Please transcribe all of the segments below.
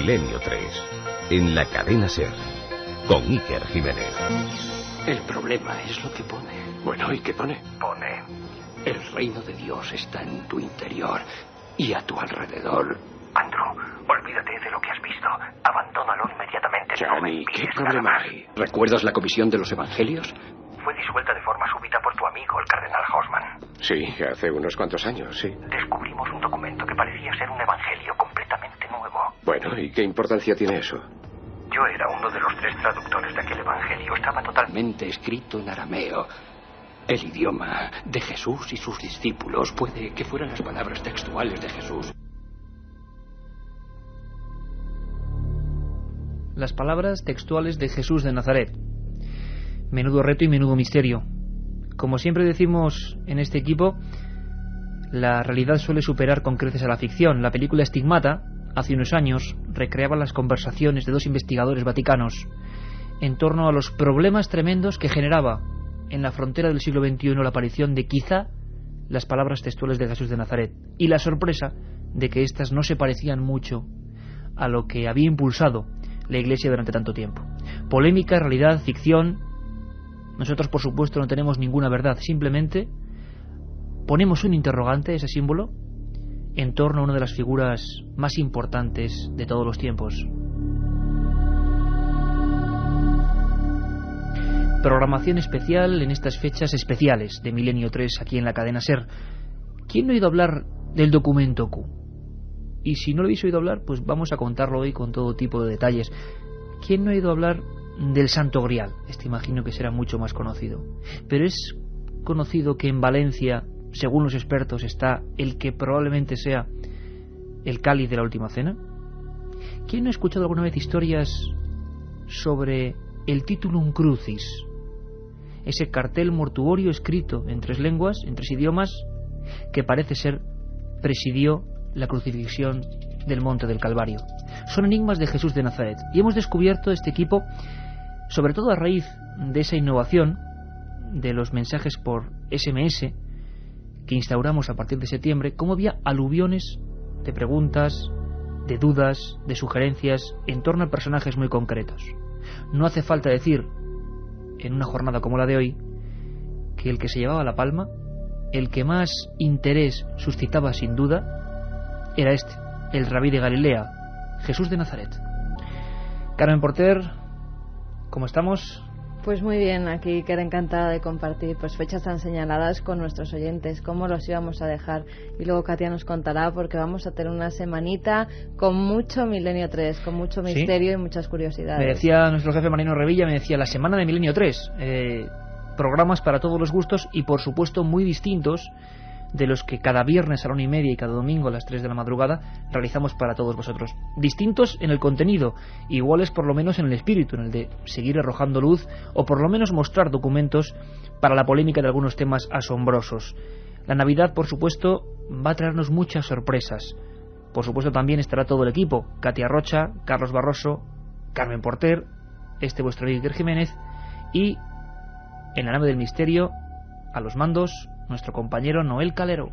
Milenio 3, en la cadena SER, con Iker Jiménez. El problema es lo que pone. Bueno, ¿y qué pone? Pone: el reino de Dios está en tu interior y a tu alrededor. Andrew, olvídate de lo que has visto. Abandónalo inmediatamente. Johnny, ¿qué problema hay? ¿Recuerdas la comisión de los evangelios? Fue disuelta de forma súbita por tu amigo, el cardenal Haussmann. Sí, hace unos cuantos años, sí. Descubrimos un documento que parecía ser un evangelio completamente nuevo. Bueno, ¿y qué importancia tiene eso? Yo era uno de los 3 traductores de aquel evangelio. Estaba totalmente Escrito en arameo. El idioma de Jesús y sus discípulos. Puede que fueran las palabras textuales de Jesús. Las palabras textuales de Jesús de Nazaret. Menudo reto y menudo misterio. Como siempre decimos en este equipo, la realidad suele superar con creces a la ficción. La película Stigmata, hace unos años, recreaba las conversaciones de 2 investigadores vaticanos en torno a los problemas tremendos que generaba en la frontera del siglo XXI la aparición de quizá las palabras textuales de Jesús de Nazaret, y la sorpresa de que éstas no se parecían mucho a lo que había impulsado la Iglesia durante tanto tiempo. Polémica, realidad, ficción. Nosotros, por supuesto, no tenemos ninguna verdad. Simplemente ponemos un interrogante, ese símbolo, en torno a una de las figuras más importantes de todos los tiempos. Programación especial en estas fechas especiales de Milenio 3 aquí en la cadena SER. ¿Quién no ha oído hablar del documento Q? Y si no lo habéis oído hablar, pues vamos a contarlo hoy con todo tipo de detalles. ¿Quién no ha oído hablar del Santo Grial? Este imagino que será mucho más conocido. Pero es conocido que en Valencia, según los expertos, está el que probablemente sea el cáliz de la última cena. ¿Quién no ha escuchado alguna vez historias sobre el Titulum Crucis? Ese cartel mortuorio escrito en 3 lenguas, en 3 idiomas, que parece ser presidió la crucifixión del Monte del Calvario. Son enigmas de Jesús de Nazaret, y hemos descubierto este equipo, sobre todo a raíz de esa innovación de los mensajes por SMS que instauramos a partir de septiembre, cómo había aluviones de preguntas, de dudas, de sugerencias en torno a personajes muy concretos. No hace falta decir, en una jornada como la de hoy, que el que se llevaba la palma, el que más interés suscitaba sin duda, era este, el rabí de Galilea, Jesús de Nazaret. Carmen Porter, ¿cómo estamos? Pues muy bien, aquí que era encantada de compartir pues fechas tan señaladas con nuestros oyentes, cómo los íbamos a dejar, y luego Katia nos contará, porque vamos a tener una semanita con mucho Milenio 3, con mucho misterio, ¿sí?, y muchas curiosidades. Me decía nuestro jefe Marino Revilla, me decía, la semana de Milenio 3, programas para todos los gustos y por supuesto muy distintos de los que cada viernes a la 1:30 y cada domingo a las 3 de la madrugada realizamos para todos vosotros. Distintos en el contenido, iguales por lo menos en el espíritu, en el de seguir arrojando luz o por lo menos mostrar documentos para la polémica de algunos temas asombrosos. La Navidad, por supuesto, va a traernos muchas sorpresas. Por supuesto también estará todo el equipo, Katia Rocha, Carlos Barroso, Carmen Porter, vuestro Iker Jiménez, y en la nave del misterio, a los mandos, nuestro compañero Noel Calero.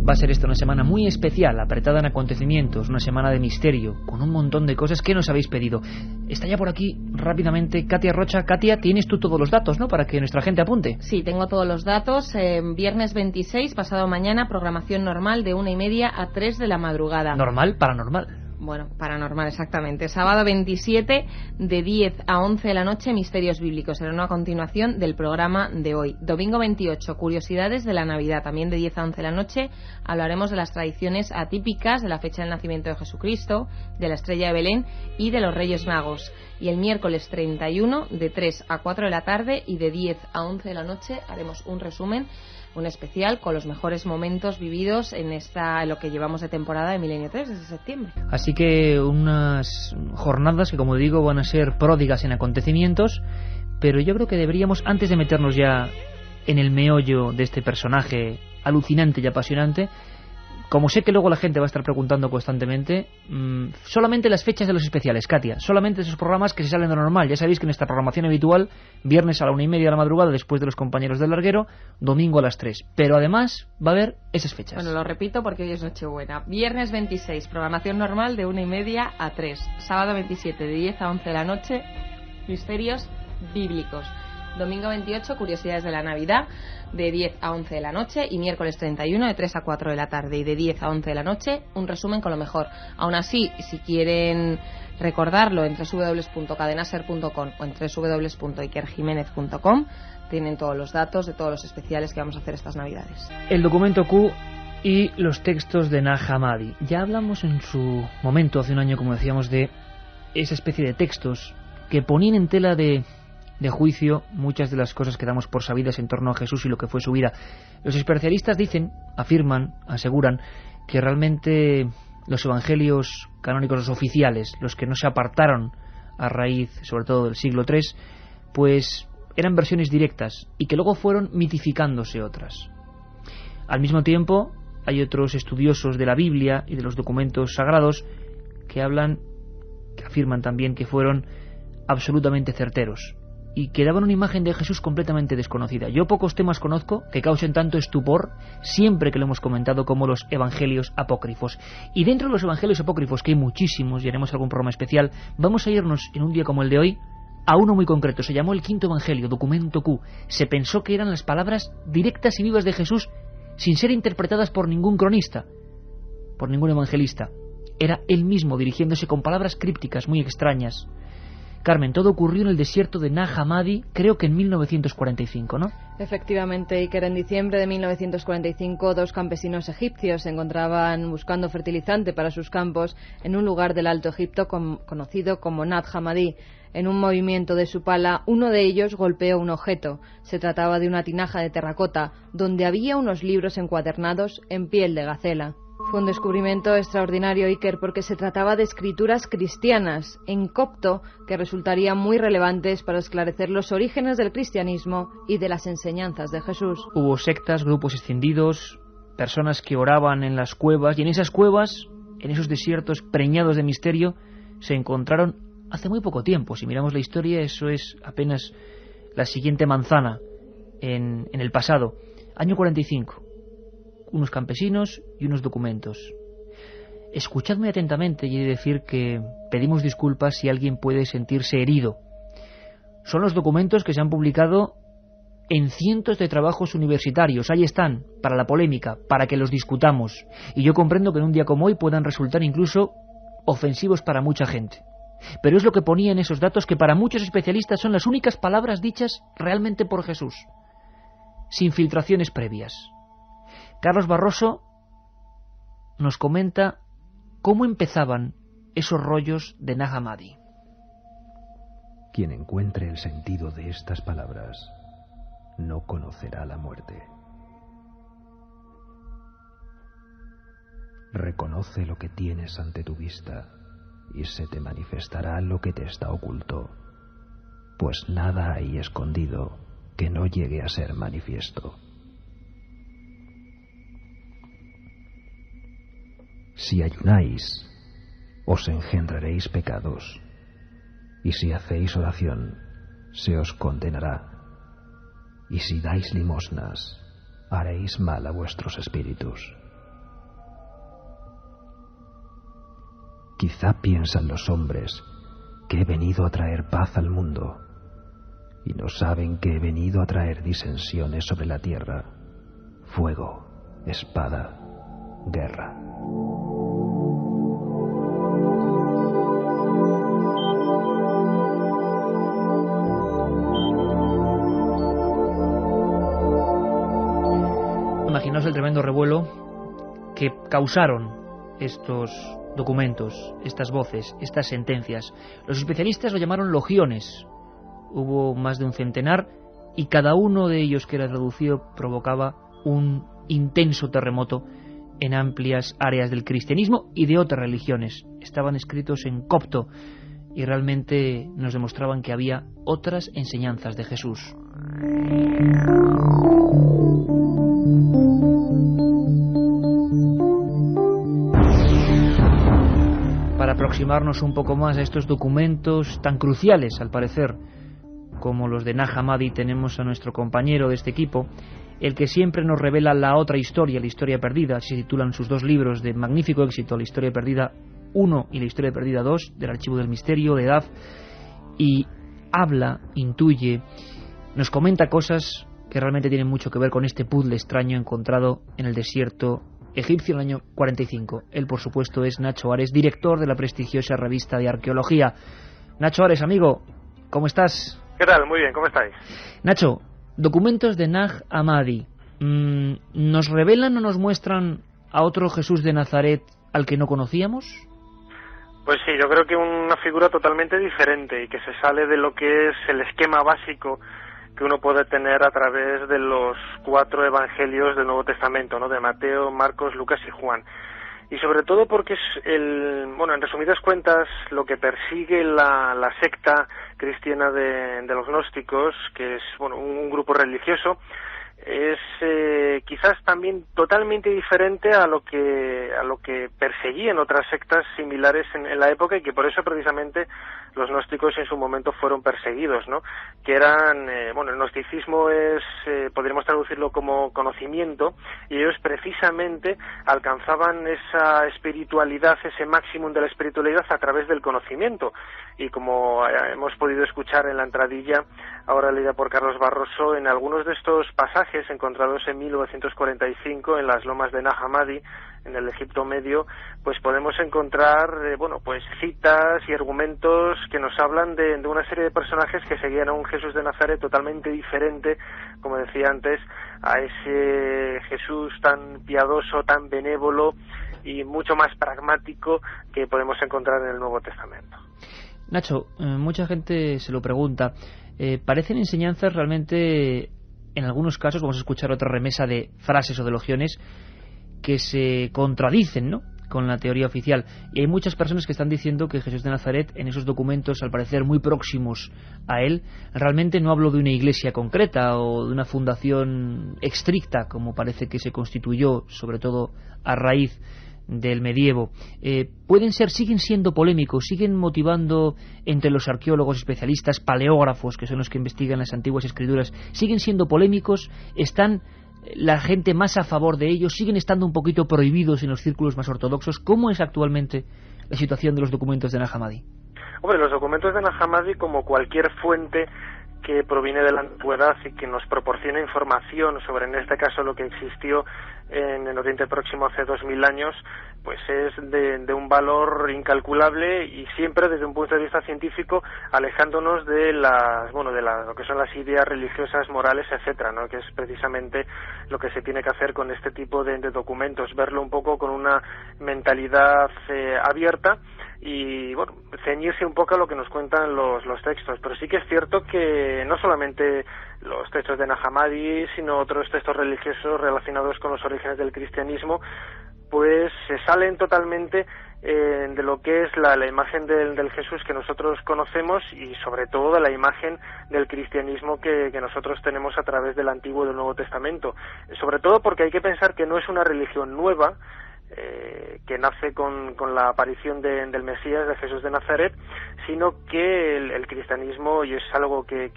Va a ser esta una semana muy especial, apretada en acontecimientos, una semana de misterio, con un montón de cosas que nos habéis pedido. Está ya por aquí rápidamente Katia Rocha. Katia, tienes tú todos los datos, ¿no?, para que nuestra gente apunte. Sí, tengo todos los datos. Viernes 26, pasado mañana, programación normal de 1:30 a 3 de la madrugada. ¿Normal? Paranormal. Bueno, paranormal, exactamente. Sábado 27, de 10 a 11 de la noche, Misterios Bíblicos. Será una continuación del programa de hoy. Domingo 28, Curiosidades de la Navidad. También de 10 a 11 de la noche hablaremos de las tradiciones atípicas de la fecha del nacimiento de Jesucristo, de la estrella de Belén y de los Reyes Magos. Y el miércoles 31, de 3 a 4 de la tarde y de 10 a 11 de la noche, haremos un resumen, un especial con los mejores momentos vividos en lo que llevamos de temporada de Milenio 3 desde septiembre. Así que unas jornadas que, como digo, van a ser pródigas en acontecimientos, pero yo creo que deberíamos, antes de meternos ya en el meollo de este personaje alucinante y apasionante, como sé que luego la gente va a estar preguntando constantemente, solamente las fechas de los especiales, Katia, solamente esos programas que se salen de lo normal. Ya sabéis que en esta programación habitual, viernes a la 1:30 de la madrugada, después de los compañeros del larguero, domingo a las 3. Pero además va a haber esas fechas. Bueno, lo repito porque hoy es Nochebuena. Viernes 26, programación normal de 1:30 a 3. Sábado 27, de 10 a 11 de la noche, misterios bíblicos. Domingo 28, curiosidades de la Navidad, de 10 a 11 de la noche. Y miércoles 31, de 3 a 4 de la tarde y de 10 a 11 de la noche, un resumen con lo mejor. Aún así, si quieren recordarlo en www.cadenaser.com o en www.ikerjimenez.com, tienen todos los datos de todos los especiales que vamos a hacer estas Navidades. El documento Q y los textos de Nag Hammadi. Ya hablamos en su momento, hace un año, como decíamos, de esa especie de textos que ponían en tela de juicio muchas de las cosas que damos por sabidas en torno a Jesús y lo que fue su vida. Los especialistas dicen, afirman, aseguran que realmente los evangelios canónicos, los oficiales, los que no se apartaron a raíz, sobre todo del siglo III, pues eran versiones directas y que luego fueron mitificándose otras. Al mismo tiempo, hay otros estudiosos de la Biblia y de los documentos sagrados que afirman también que fueron absolutamente certeros y que daban una imagen de Jesús completamente desconocida. Yo pocos temas conozco que causen tanto estupor siempre que lo hemos comentado como los evangelios apócrifos. Y dentro de los evangelios apócrifos, que hay muchísimos y haremos algún programa especial, vamos a irnos en un día como el de hoy a uno muy concreto. Se llamó el Quinto Evangelio, documento Q. Se pensó que eran las palabras directas y vivas de Jesús sin ser interpretadas por ningún cronista, por ningún evangelista. Era él mismo dirigiéndose con palabras crípticas muy extrañas. Carmen, todo ocurrió en el desierto de Nag Hammadi, creo que en 1945, ¿no? Efectivamente, Iker, en diciembre de 1945, 2 campesinos egipcios se encontraban buscando fertilizante para sus campos en un lugar del Alto Egipto conocido como Nag Hammadi. En un movimiento de su pala, uno de ellos golpeó un objeto. Se trataba de una tinaja de terracota, donde había unos libros encuadernados en piel de gacela. Fue un descubrimiento extraordinario, Iker, porque se trataba de escrituras cristianas en copto que resultarían muy relevantes para esclarecer los orígenes del cristianismo y de las enseñanzas de Jesús. Hubo sectas, grupos escindidos, personas que oraban en las cuevas, y en esas cuevas, en esos desiertos preñados de misterio, se encontraron hace muy poco tiempo. Si miramos la historia, eso es apenas la siguiente manzana en el pasado. Año 45. Unos campesinos y unos documentos. Escuchadme atentamente y he de decir que pedimos disculpas si alguien puede sentirse herido. Son los documentos que se han publicado en cientos de trabajos universitarios. Ahí están, para la polémica, para que los discutamos. Y yo comprendo que en un día como hoy puedan resultar incluso ofensivos para mucha gente. Pero es lo que ponía en esos datos, que para muchos especialistas son las únicas palabras dichas realmente por Jesús, sin filtraciones previas. Carlos Barroso nos comenta cómo empezaban esos rollos de Nag Hammadi. Quien encuentre el sentido de estas palabras no conocerá la muerte. Reconoce lo que tienes ante tu vista y se te manifestará lo que te está oculto, pues nada hay escondido que no llegue a ser manifiesto. Si ayunáis, os engendraréis pecados, y si hacéis oración, se os condenará, y si dais limosnas, haréis mal a vuestros espíritus. Quizá piensan los hombres que he venido a traer paz al mundo, y no saben que he venido a traer disensiones sobre la tierra, fuego, espada, guerra. Imaginaos el tremendo revuelo que causaron estos documentos, estas voces, estas sentencias. Los especialistas lo llamaron logiones. Hubo más de un centenar y cada uno de ellos que era traducido provocaba un intenso terremoto en amplias áreas del cristianismo y de otras religiones. Estaban escritos en copto y realmente nos demostraban que había otras enseñanzas de Jesús. aproximarnos un poco más a estos documentos tan cruciales, al parecer, como los de Nag Hammadi, tenemos a nuestro compañero de este equipo, el que siempre nos revela la otra historia, la historia perdida. Así se titulan sus dos libros de magnífico éxito, La historia perdida 1 y La historia perdida 2, del Archivo del Misterio, de Edad, y habla, intuye, nos comenta cosas que realmente tienen mucho que ver con este puzzle extraño encontrado en el desierto egipcio en el año 45. Él, por supuesto, es Nacho Ares, director de la prestigiosa revista de arqueología. Nacho Ares, amigo, ¿cómo estás? ¿Qué tal? Muy bien, ¿cómo estáis? Nacho, documentos de Nag Hammadi, ¿nos revelan o nos muestran a otro Jesús de Nazaret al que no conocíamos? Pues sí, yo creo que una figura totalmente diferente y que se sale de lo que es el esquema básico que uno puede tener a través de los 4 evangelios del Nuevo Testamento, ¿no? De Mateo, Marcos, Lucas y Juan. Y sobre todo porque es en resumidas cuentas, lo que persigue la secta cristiana de los gnósticos, que es un grupo religioso, es quizás también totalmente diferente a lo que perseguían otras sectas similares en la época, y que por eso precisamente los gnósticos en su momento fueron perseguidos, ¿no? Que eran, el gnosticismo es, podríamos traducirlo como conocimiento, y ellos precisamente alcanzaban esa espiritualidad, ese máximo de la espiritualidad a través del conocimiento. Y como hemos podido escuchar en la entradilla, ahora leída por Carlos Barroso, en algunos de estos pasajes encontrados en 1945 en las lomas de Nag Hammadi, en el Egipto Medio, pues podemos encontrar citas y argumentos que nos hablan de una serie de personajes que seguían a un Jesús de Nazaret totalmente diferente, como decía antes, a ese Jesús tan piadoso, tan benévolo y mucho más pragmático que podemos encontrar en el Nuevo Testamento. Nacho, mucha gente se lo pregunta, parecen enseñanzas realmente, en algunos casos vamos a escuchar otra remesa de frases o de elogiones que se contradicen, ¿no?, con la teoría oficial, y hay muchas personas que están diciendo que Jesús de Nazaret, en esos documentos al parecer muy próximos a él, realmente no habló de una iglesia concreta o de una fundación estricta como parece que se constituyó, sobre todo a raíz del medievo. Siguen siendo polémicos, siguen motivando entre los arqueólogos, especialistas, paleógrafos, que son los que investigan las antiguas escrituras, siguen siendo polémicos, están la gente más a favor de ellos, siguen estando un poquito prohibidos en los círculos más ortodoxos. ¿Cómo es actualmente la situación de los documentos de Nag Hammadi? Hombre, los documentos de Nag Hammadi, como cualquier fuente que proviene de la antigüedad y que nos proporciona información sobre, en este caso, lo que existió en el Oriente Próximo hace 2000 años, pues es de un valor incalculable, y siempre desde un punto de vista científico, alejándonos de lo que son las ideas religiosas, morales, etcétera, ¿no? Que es precisamente lo que se tiene que hacer con este tipo de documentos, verlo un poco con una mentalidad abierta y ceñirse un poco a lo que nos cuentan los textos. Pero sí que es cierto que no solamente los textos de Nag Hammadi, sino otros textos religiosos relacionados con los orígenes del cristianismo, pues se salen totalmente de lo que es la imagen del Jesús que nosotros conocemos, y sobre todo de la imagen del cristianismo que nosotros tenemos a través del Antiguo y del Nuevo Testamento. Sobre todo porque hay que pensar que no es una religión nueva, que nace con la aparición del Mesías, de Jesús de Nazaret, sino que el cristianismo, y es algo que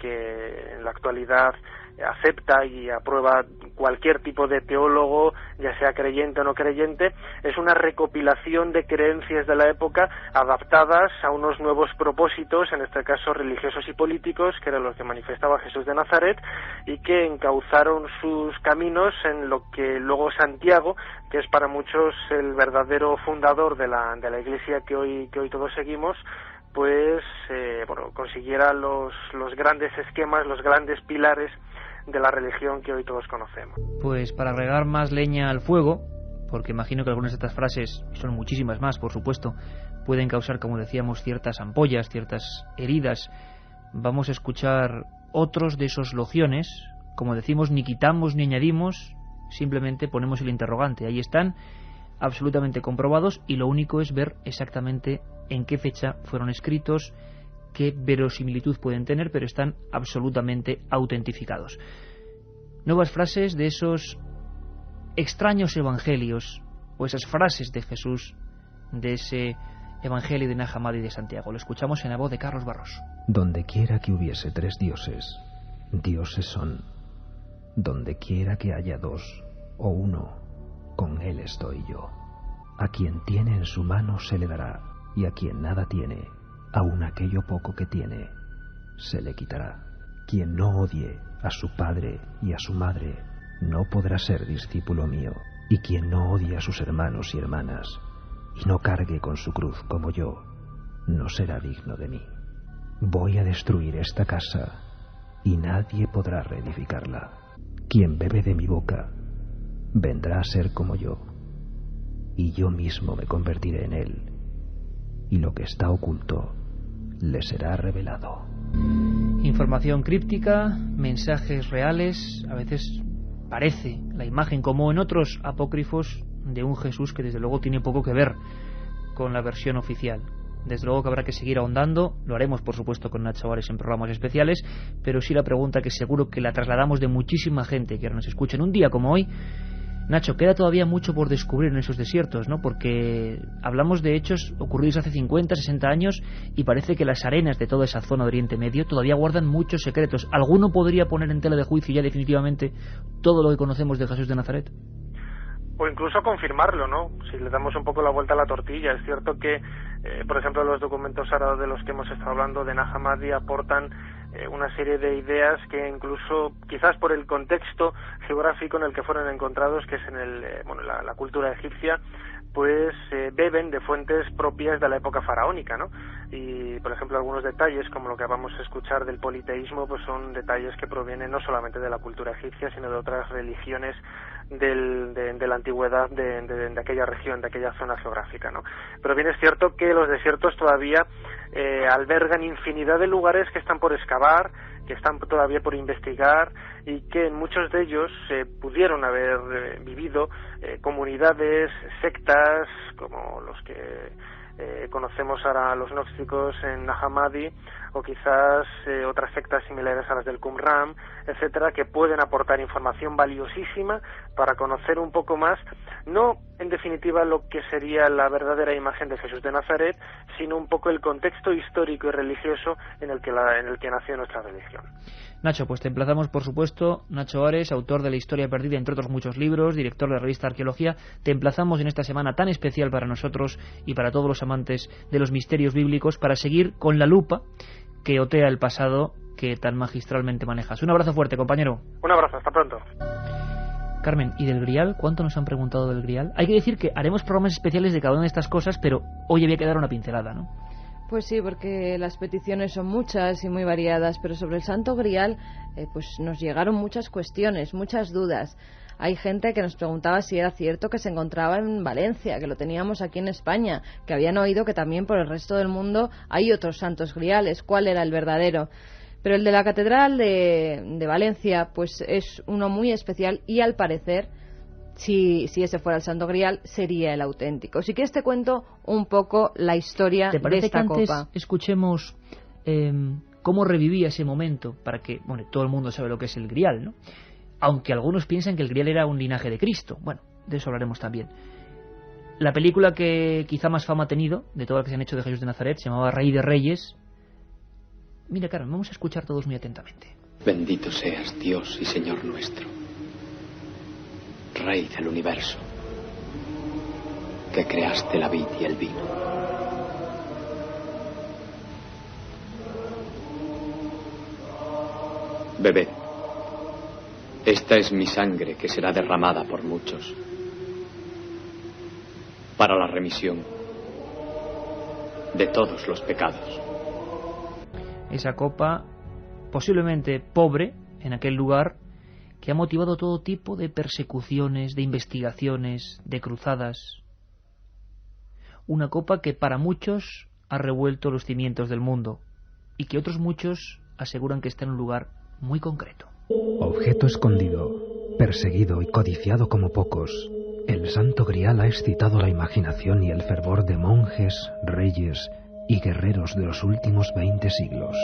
en la actualidad acepta y aprueba cualquier tipo de teólogo, ya sea creyente o no creyente, es una recopilación de creencias de la época adaptadas a unos nuevos propósitos, en este caso religiosos y políticos, que eran los que manifestaba Jesús de Nazaret, y que encauzaron sus caminos en lo que luego Santiago, que es para muchos el verdadero fundador de la Iglesia que hoy todos seguimos, pues consiguiera los grandes esquemas, los grandes pilares de la religión que hoy todos conocemos. Pues para agregar más leña al fuego, porque imagino que algunas de estas frases, y son muchísimas más, por supuesto, pueden causar, como decíamos, ciertas ampollas, ciertas heridas, vamos a escuchar otros de esos logiones. Como decimos, ni quitamos ni añadimos, simplemente ponemos el interrogante. Ahí están, absolutamente comprobados, y lo único es ver exactamente en qué fecha fueron escritos, qué verosimilitud pueden tener, pero están absolutamente autentificados. Nuevas frases de esos extraños evangelios, o esas frases de Jesús, de ese Evangelio de Nag Hammadi de Santiago. Lo escuchamos en la voz de Carlos Barros. Donde quiera que hubiese 3 dioses, dioses son. Donde quiera que haya 2 o 1, con él estoy yo. A quien tiene en su mano se le dará, y a quien nada tiene, aun aquello poco que tiene, se le quitará. Quien no odie a su padre y a su madre, no podrá ser discípulo mío. Y quien no odie a sus hermanos y hermanas, y no cargue con su cruz como yo, no será digno de mí. Voy a destruir esta casa, y nadie podrá reedificarla. Quien bebe de mi boca, vendrá a ser como yo, y yo mismo me convertiré en él, y lo que está oculto le será revelado. Información críptica, mensajes reales, a veces parece la imagen, como en otros apócrifos, de un Jesús que desde luego tiene poco que ver con la versión oficial. Desde luego que habrá que seguir ahondando, lo haremos por supuesto con Nacho Ares en programas especiales, pero sí la pregunta que seguro que la trasladamos de muchísima gente que ahora nos escucha en un día como hoy. Nacho, queda todavía mucho por descubrir en esos desiertos, ¿no? Porque hablamos de hechos ocurridos hace 50, 60 años y parece que las arenas de toda esa zona de Oriente Medio todavía guardan muchos secretos. ¿Alguno podría poner en tela de juicio ya definitivamente todo lo que conocemos de Jesús de Nazaret? O incluso confirmarlo, ¿no? Si le damos un poco la vuelta a la tortilla. Es cierto que, por ejemplo, los documentos árabes de los que hemos estado hablando de Nag Hammadi aportan una serie de ideas que incluso, quizás por el contexto geográfico en el que fueron encontrados, que es en la cultura egipcia, pues beben de fuentes propias de la época faraónica, ¿no? Y, por ejemplo, algunos detalles, como lo que vamos a escuchar del politeísmo, pues son detalles que provienen no solamente de la cultura egipcia, sino de otras religiones de la antigüedad de aquella región, de aquella zona geográfica, ¿no? Pero bien es cierto que los desiertos todavía albergan infinidad de lugares que están por excavar, que están todavía por investigar y que en muchos de ellos pudieron haber vivido comunidades, sectas, como los que conocemos ahora los gnósticos en Nag Hammadi, o quizás otras sectas similares a las del Qumran, etcétera, que pueden aportar información valiosísima para conocer un poco más, no en definitiva lo que sería la verdadera imagen de Jesús de Nazaret, sino un poco el contexto histórico y religioso en el que nació nuestra religión. Nacho, pues te emplazamos, por supuesto, Nacho Ares, autor de La Historia Perdida, entre otros muchos libros, director de la revista Arqueología. Te emplazamos en esta semana tan especial para nosotros y para todos los amantes de los misterios bíblicos para seguir con la lupa que otea el pasado que tan magistralmente manejas. Un abrazo fuerte, compañero. Un abrazo, hasta pronto. Carmen, ¿y del Grial? ¿Cuánto nos han preguntado del Grial? Hay que decir que haremos programas especiales de cada una de estas cosas, pero hoy había que dar una pincelada, ¿no? Pues sí, porque las peticiones son muchas y muy variadas, pero sobre el Santo Grial pues nos llegaron muchas cuestiones, muchas dudas. Hay gente que nos preguntaba si era cierto que se encontraba en Valencia, que lo teníamos aquí en España, que habían oído que también por el resto del mundo hay otros santos griales. ¿Cuál era el verdadero? Pero el de la Catedral de Valencia pues es uno muy especial y al parecer, si ese fuera el Santo Grial, sería el auténtico. Si quieres te cuento un poco la historia de esta copa. ¿Te parece que antes escuchemos cómo revivía ese momento para que, bueno, todo el mundo sabe lo que es el Grial, ¿no? Aunque algunos piensan que el Grial era un linaje de Cristo. Bueno, de eso hablaremos también. La película que quizá más fama ha tenido de todas las que se han hecho de Jesús de Nazaret se llamaba Rey de Reyes. Mira, Carmen, vamos a escuchar todos muy atentamente. Bendito seas, Dios y Señor nuestro, Rey del universo, que creaste la vid y el vino. Bebed. Esta es mi sangre que será derramada por muchos para la remisión de todos los pecados. Esa copa, posiblemente pobre en aquel lugar, que ha motivado todo tipo de persecuciones, de investigaciones, de cruzadas. Una copa que para muchos ha revuelto los cimientos del mundo y que otros muchos aseguran que está en un lugar muy concreto. Objeto escondido, perseguido y codiciado como pocos, el Santo Grial ha excitado la imaginación y el fervor de monjes, reyes y guerreros de los últimos 20 siglos.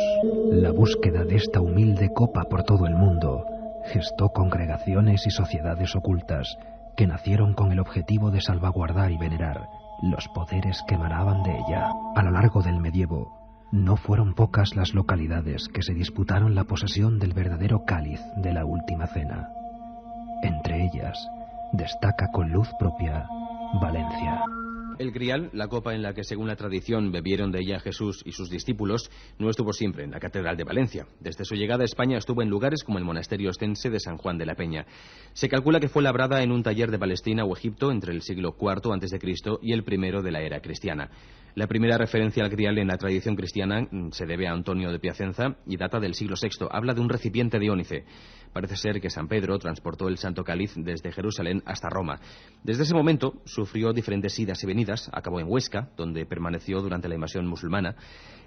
La búsqueda de esta humilde copa por todo el mundo gestó congregaciones y sociedades ocultas que nacieron con el objetivo de salvaguardar y venerar los poderes que emanaban de ella. A lo largo del medievo, no fueron pocas las localidades que se disputaron la posesión del verdadero cáliz de la Última Cena. Entre ellas, destaca con luz propia Valencia. El grial, la copa en la que según la tradición bebieron de ella Jesús y sus discípulos, no estuvo siempre en la Catedral de Valencia. Desde su llegada a España estuvo en lugares como el monasterio ostense de San Juan de la Peña. Se calcula que fue labrada en un taller de Palestina o Egipto entre el siglo IV a.C. y el I de la era cristiana. La primera referencia al grial en la tradición cristiana se debe a Antonio de Piacenza y data del siglo VI. Habla de un recipiente de ónice. Parece ser que San Pedro transportó el Santo Cáliz desde Jerusalén hasta Roma. Desde ese momento sufrió diferentes idas y venidas. Acabó en Huesca, donde permaneció durante la invasión musulmana.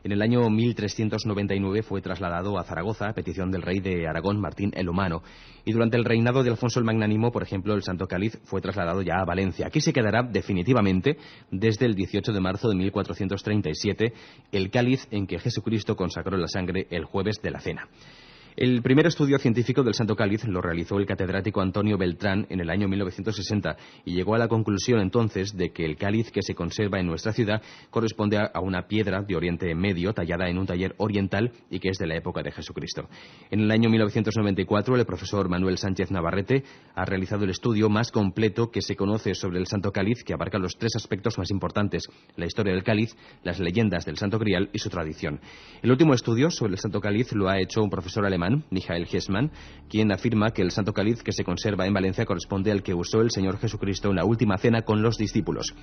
En el año 1399 fue trasladado a Zaragoza a petición del rey de Aragón, Martín el Humano. Y durante el reinado de Alfonso el Magnánimo, por ejemplo, el Santo Cáliz fue trasladado ya a Valencia. Aquí se quedará definitivamente desde el 18 de marzo de 1437, el cáliz en que Jesucristo consagró la sangre el jueves de la Cena. El primer estudio científico del Santo Cáliz lo realizó el catedrático Antonio Beltrán en el año 1960 y llegó a la conclusión entonces de que el cáliz que se conserva en nuestra ciudad corresponde a una piedra de Oriente Medio tallada en un taller oriental y que es de la época de Jesucristo. En el año 1994 el profesor Manuel Sánchez Navarrete ha realizado el estudio más completo que se conoce sobre el Santo Cáliz, que abarca los tres aspectos más importantes: la historia del cáliz, las leyendas del Santo Grial y su tradición. El último estudio sobre el Santo Cáliz lo ha hecho un profesor alemán, Michael Hessmann, quien afirma que el Santo Cáliz que se conserva en Valencia corresponde al que usó el Señor Jesucristo en la última cena con los discípulos.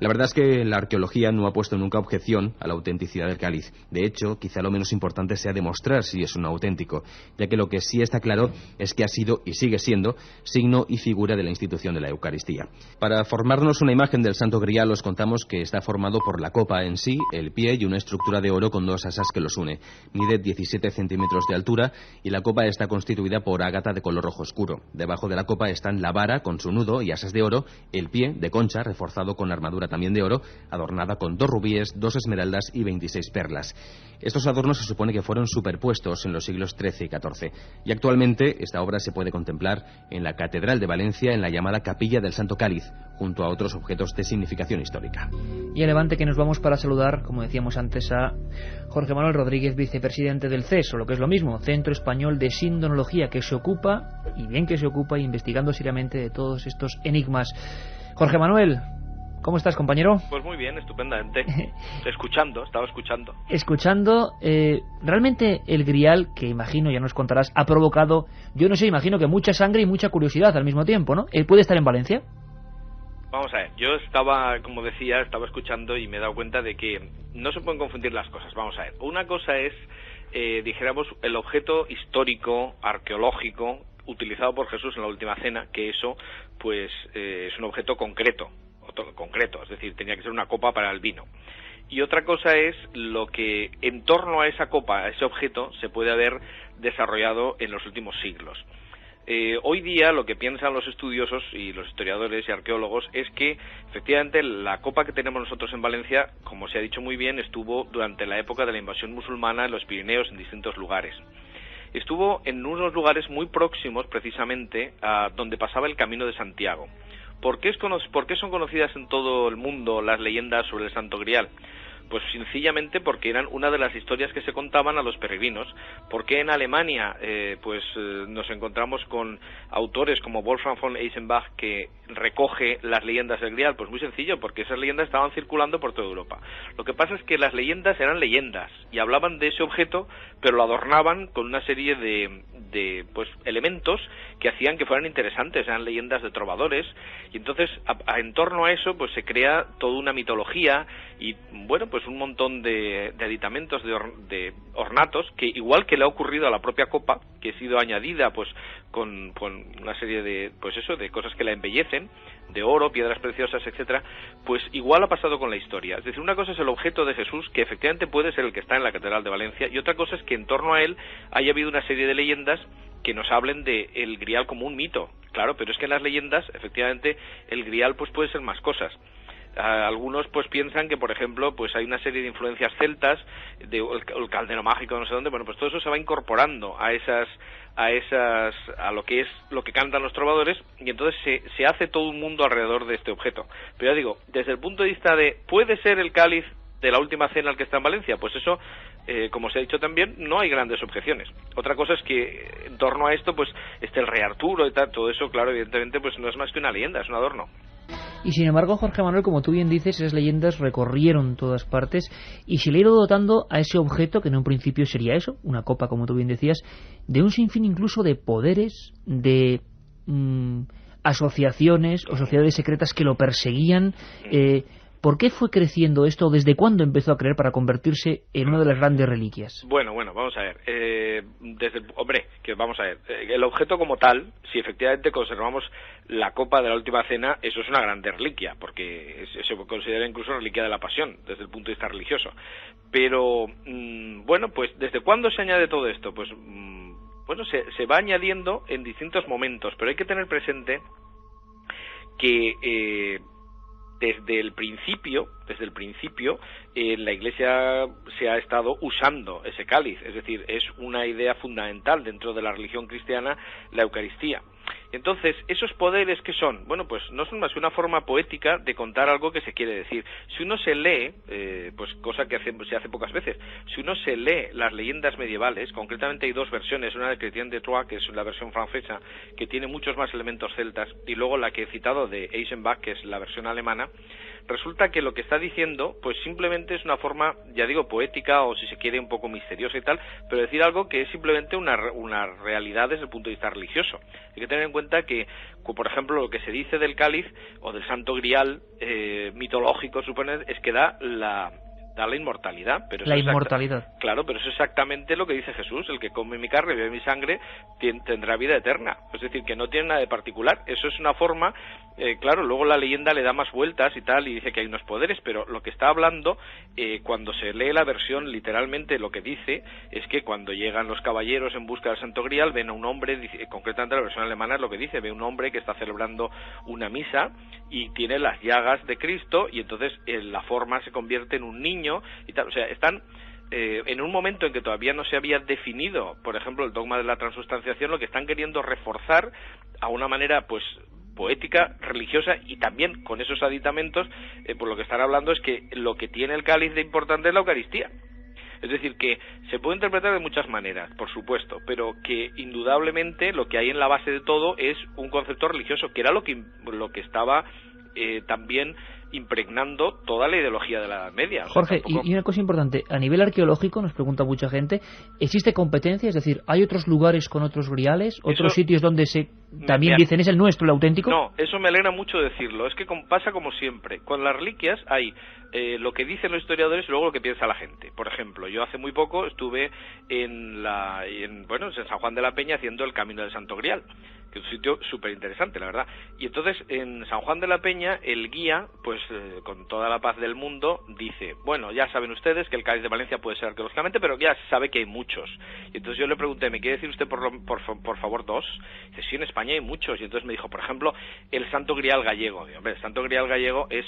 La verdad es que la arqueología no ha puesto nunca objeción a la autenticidad del cáliz. De hecho, quizá lo menos importante sea demostrar si es un auténtico, ya que lo que sí está claro es que ha sido y sigue siendo signo y figura de la institución de la Eucaristía. Para formarnos una imagen del Santo Grial os contamos que está formado por la copa en sí, el pie y una estructura de oro con dos asas que los une. Mide 17 centímetros de altura y la copa está constituida por ágata de color rojo oscuro. Debajo de la copa están la vara con su nudo y asas de oro, el pie de concha reforzado con armadura también de oro, adornada con 2 rubíes, 2 esmeraldas y 26 perlas. Estos adornos se supone que fueron superpuestos en los siglos XIII y XIV, y actualmente esta obra se puede contemplar en la Catedral de Valencia, en la llamada Capilla del Santo Cáliz, junto a otros objetos de significación histórica. Y a Levante que nos vamos para saludar, como decíamos antes, a Jorge Manuel Rodríguez, vicepresidente del CES, o lo que es lo mismo, Centro Español de Sindonología, que se ocupa, y bien que se ocupa, investigando seriamente de todos estos enigmas. Jorge Manuel, ¿cómo estás, compañero? Pues muy bien, estupendamente. Estaba escuchando. Escuchando, realmente el grial, que imagino, ya nos contarás, ha provocado, yo no sé, imagino que mucha sangre y mucha curiosidad al mismo tiempo, ¿no? ¿Puede estar en Valencia? Vamos a ver, yo estaba, como decía, estaba escuchando y me he dado cuenta de que no se pueden confundir las cosas. Vamos a ver, una cosa es, dijéramos, el objeto histórico, arqueológico, utilizado por Jesús en la última cena, que eso, pues, es un objeto concreto, es decir, tenía que ser una copa para el vino. Y otra cosa es lo que en torno a esa copa, a ese objeto, se puede haber desarrollado en los últimos siglos. Hoy día lo que piensan los estudiosos y los historiadores y arqueólogos es que efectivamente la copa que tenemos nosotros en Valencia, como se ha dicho muy bien, estuvo durante la época de la invasión musulmana en los Pirineos, en distintos lugares. Estuvo en unos lugares muy próximos precisamente a donde pasaba el Camino de Santiago. ¿Por qué son conocidas en todo el mundo las leyendas sobre el Santo Grial? Pues sencillamente porque eran una de las historias que se contaban a los peregrinos. ¿Por qué en Alemania nos encontramos con autores como Wolfram von Eisenbach que recoge las leyendas del Grial? Pues muy sencillo, porque esas leyendas estaban circulando por toda Europa. Lo que pasa es que las leyendas eran leyendas y hablaban de ese objeto, pero lo adornaban con una serie de elementos que hacían que fueran interesantes. Eran leyendas de trovadores y entonces en torno a eso pues se crea toda una mitología y bueno, pues un montón de aditamentos, de ornatos, que igual que le ha ocurrido a la propia copa, que ha sido añadida pues con una serie de de cosas que la embellecen, de oro, piedras preciosas, etcétera, pues igual ha pasado con la historia. Es decir, una cosa es el objeto de Jesús, que efectivamente puede ser el que está en la Catedral de Valencia, y otra cosa es que en torno a él haya habido una serie de leyendas que nos hablen de el Grial como un mito. Claro, pero es que en las leyendas, efectivamente, el Grial pues puede ser más cosas. Algunos pues piensan que, por ejemplo, pues hay una serie de influencias celtas, el caldero mágico, no sé dónde. Bueno, pues todo eso se va incorporando a lo que cantan los trovadores, y entonces se hace todo un mundo alrededor de este objeto. Pero ya digo, desde el punto de vista de ¿puede ser el cáliz de la última cena el que está en Valencia? Pues eso, como se ha dicho también, no hay grandes objeciones. Otra cosa es que en torno a esto pues esté el rey Arturo y tal, todo eso, claro, evidentemente pues no es más que una leyenda, es un adorno. Y sin embargo, Jorge Manuel, como tú bien dices, esas leyendas recorrieron todas partes, y se le ha ido dotando a ese objeto, que en un principio sería eso, una copa, como tú bien decías, de un sinfín incluso de poderes, de asociaciones o sociedades secretas que lo perseguían. ¿Por qué fue creciendo esto? ¿Desde cuándo empezó a crecer para convertirse en una de las grandes reliquias? Bueno, vamos a ver. Vamos a ver. El objeto como tal, si efectivamente conservamos la copa de la última cena, eso es una grande reliquia, porque se considera incluso reliquia de la pasión, desde el punto de vista religioso. Pero, pues, ¿desde cuándo se añade todo esto? Pues, se va añadiendo en distintos momentos, pero hay que tener presente que desde el principio la Iglesia se ha estado usando ese cáliz, es decir, es una idea fundamental dentro de la religión cristiana, la Eucaristía. Entonces, ¿esos poderes qué son? Bueno, pues no son más que una forma poética de contar algo que se quiere decir. Si uno se lee, pues cosa que se hace pocas veces, si uno se lee las leyendas medievales, concretamente hay dos versiones, una de Chrétien de Troyes, que es la versión francesa, que tiene muchos más elementos celtas, y luego la que he citado de Eisenbach, que es la versión alemana, resulta que lo que está diciendo, pues simplemente es una forma, ya digo, poética, o si se quiere un poco misteriosa y tal, pero decir algo que es simplemente una realidad desde el punto de vista religioso. Hay que tener en cuenta que, por ejemplo, lo que se dice del cáliz o del santo grial mitológico, supone, es que da la inmortalidad. Pero la inmortalidad. Claro, pero eso es exactamente lo que dice Jesús: el que come mi carne y bebe mi sangre tendrá vida eterna. Es decir, que no tiene nada de particular. Eso es una forma, claro, luego la leyenda le da más vueltas y tal, y dice que hay unos poderes, pero lo que está hablando, cuando se lee la versión, literalmente lo que dice es que cuando llegan los caballeros en busca del santo grial, ven a un hombre, concretamente la versión alemana es lo que dice, ve un hombre que está celebrando una misa y tiene las llagas de Cristo, y entonces la forma se convierte en un niño y tal. O sea, están en un momento en que todavía no se había definido, por ejemplo, el dogma de la transustanciación, lo que están queriendo reforzar a una manera, pues, poética, religiosa, y también con esos aditamentos, por lo que están hablando es que lo que tiene el cáliz de importante es la Eucaristía. Es decir, que se puede interpretar de muchas maneras, por supuesto, pero que indudablemente lo que hay en la base de todo es un concepto religioso, que era lo que estaba también impregnando toda la ideología de la Edad Media. Jorge, y una cosa importante, a nivel arqueológico, nos pregunta mucha gente, ¿existe competencia? Es decir, ¿hay otros lugares con otros griales? ¿Otros sitios donde también dicen es el nuestro, el auténtico? No, eso me alegra mucho decirlo. Es que pasa como siempre. Con las reliquias hay lo que dicen los historiadores y luego lo que piensa la gente. Por ejemplo, yo hace muy poco estuve en San Juan de la Peña haciendo el Camino del Santo Grial, que es un sitio súper interesante, la verdad. Y entonces, en San Juan de la Peña, el guía, pues con toda la paz del mundo, dice, bueno, ya saben ustedes que el cáliz de Valencia puede ser arqueológicamente, pero ya se sabe que hay muchos. Y entonces yo le pregunté, ¿me quiere decir usted por favor dos? Dice, sí, en España hay muchos. Y entonces me dijo, por ejemplo, el Santo Grial gallego. Digo, hombre, el Santo Grial gallego es